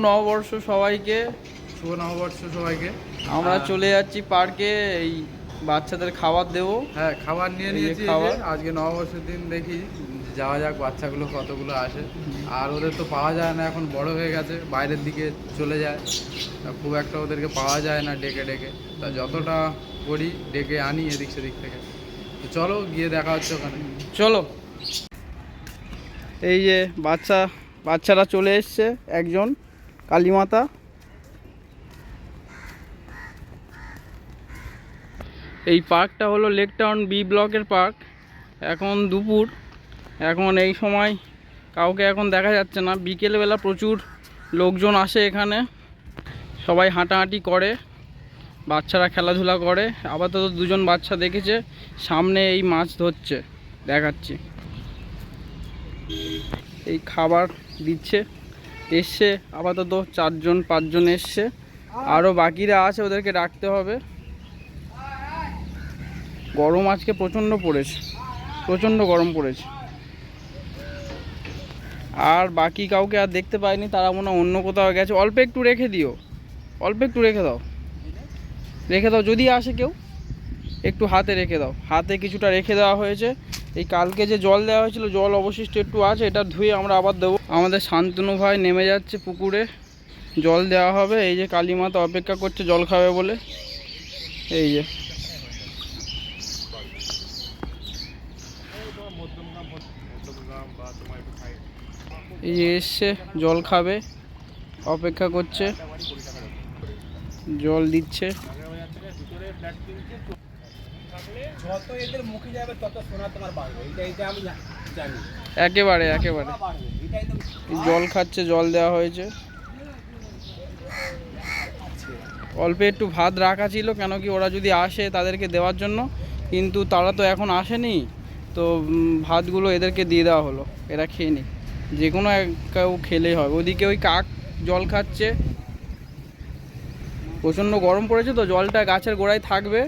নববর্ষ সবাইকে। শুভ নববর্ষ সবাইকে। আমরা চলে যাচ্ছি পার্কে, এই বাচ্চাদের খাবার দেবো। হ্যাঁ, খাবার নিয়ে নিয়েছি। খাবার আজকে নববর্ষের দিন, দেখি যাওয়া যাক বাচ্চাগুলো কতগুলো আসে। আর ওদের তো পাওয়া যায় না, এখন বড় হয়ে গেছে, বাইরের দিকে চলে যায়, খুব একটা ওদেরকে পাওয়া যায় না ডেকে ডেকে। তা যতটা করি ডেকে আনি এদিক সেদিক থেকে। তো চলো গিয়ে দেখা হচ্ছে ওখানে। চলো। এই যে বাচ্চারা চলে এসছে, একজন কালীমাতা। এই পার্কটা হলো লেক টাউন বি ব্লকের পার্ক। এখন দুপুর, এখন এই সময় কাউকে এখন দেখা যাচ্ছে না। বিকেলবেলা প্রচুর লোকজন আসে এখানে, সবাই হাঁটাহাঁটি করে, বাচ্চারা খেলাধুলা করে। আপাতত দুজন বাচ্চা দেখেছে, সামনে এই মাছ ধরছে, দেখাচ্ছি। এই খাবার দিচ্ছে, এসছে আপাতত 4-5জন এসছে, আরও বাকিরা আছে, ওদেরকে রাখতে হবে। গরম আজকে প্রচণ্ড পড়েছে, প্রচণ্ড গরম পড়েছে। আর বাকি কাউকে আর দেখতে পাইনি, তারা মনে হয় অন্য কোথাও গেছে। অল্প একটু রেখে দিও, অল্প একটু রেখে দাও, যদি আসে কেউ একটু হাতে রেখে দাও। হাতে কিছুটা রেখে দেওয়া হয়েছে। এই কালকে যে জল দেওয়া হয়েছিল, জল অবশিষ্ট একটু আছে, এটা ধুয়ে আমরা আবার দেবো। আমাদের শান্তনু ভাই নেমে যাচ্ছে পুকুরে, জল দেওয়া হবে। এই যে কালীমাতা অপেক্ষা করছে জল খাবে বলে। এই যে এসছে, জল খাবে, অপেক্ষা করছে, জল দিচ্ছে। একেবারে জল খাচ্ছে, জল দেওয়া হয়েছে। অল্প একটু ভাত রাখা ছিল, কেন কি ওরা যদি আসে তাদেরকে দেওয়ার জন্য, কিন্তু তারা তো এখন আসেনি। তো ভাতগুলো এদেরকে দিয়ে দেওয়া হলো, এরা খেয়ে নি, যে কোনো কেউ খেলেই হবে। ওদিকে ওই কাক জল খাচ্ছে, প্রচণ্ড গরম পড়েছে তো, জলটা গাছের গোড়ায় থাকবে।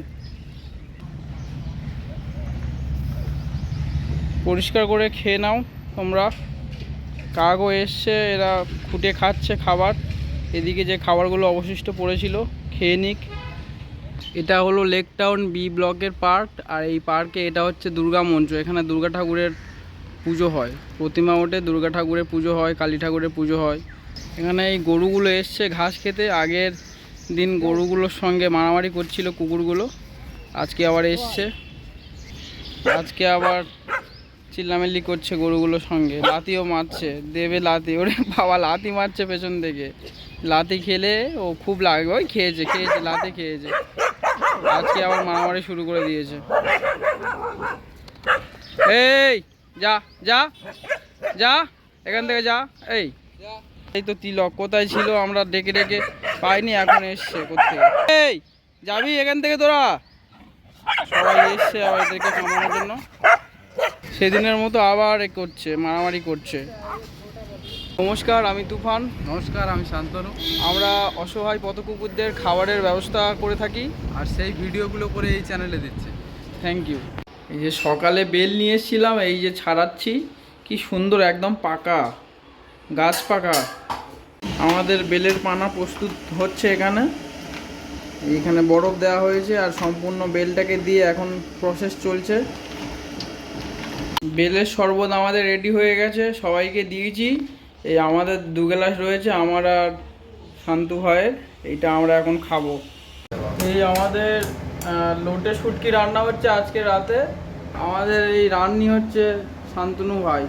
পরিষ্কার করে খেয়ে নাও তোমরা। কাকও এসছে, এরা খুঁটে খাচ্ছে খাবার। এদিকে যে খাবারগুলো অবশিষ্ট পড়েছিল খেয়ে নিক। এটা হলো লেক টাউন বি ব্লকের পার্ক। আর এই পার্কে এটা হচ্ছে দুর্গা মঞ্চ। এখানে দুর্গা ঠাকুরের পুজো হয়, প্রতিমা ওঠে, দুর্গা ঠাকুরের পুজো হয়, কালী ঠাকুরের পুজো হয়। এখানে এই গরুগুলো এসছে ঘাস খেতে। আগের দিন গরুগুলোর সঙ্গে মারামারি করছিল কুকুরগুলো, আজকে আবার এসছে, আজকে আবার চিল্লামিল্লি করছে গরুগুলোর সঙ্গে। লাতিও মারছে, দেবে লাতি, ওরে বাবা, লাতি মারছে পেছন থেকে। লাতি খেলে ও খুব লাগে, ওই খেয়েছে লাতি খেয়েছে, আজকে আবার মারামারি শুরু করে দিয়েছে। এই যা যা যা, এখান থেকে যা। এই তো তিলক কোথায় ছিল, আমরা ডেকে ডেকে পাইনি, এখন এসছে কোত্থেকে। এই যাবি এখান থেকে তোরা? সবাই এসছে আবার এদেরকে থামানোর জন্য। সেদিনের মতো আবার করছে, মারামারি করছে। নমস্কার, আমি তুফান। নমস্কার, আমি শান্তনু। আমরা অসহায় পথ কুকুরদের খাবারের ব্যবস্থা করে থাকি, আর সেই ভিডিওগুলো করে এই চ্যানেলে দিচ্ছি। Thank you. এই যে সকালে বেল নিয়ে এসেছিলাম, এই যে ছাড়াচ্ছি, কি সুন্দর একদম পাকা, গাছ পাকা। আমাদের বেলের পানা প্রস্তুত হচ্ছে এখানে বরফ দেওয়া হয়েছে, আর সম্পূর্ণ বেলটাকে দিয়ে এখন প্রসেস চলছে। বেলের শরবত আমাদের রেডি হয়ে গেছে, সবাইকে দিয়েছি। এই আমাদের 2 গ্লাস রয়েছে, আমার আর শান্তু ভাইয়ের। এইটা আমরা এখন খাবো। এই আমাদের লোটে শুটকি রান্না হচ্ছে আজকে রাতে। আমাদের এই রান্নি হচ্ছে শান্তনু ভাই।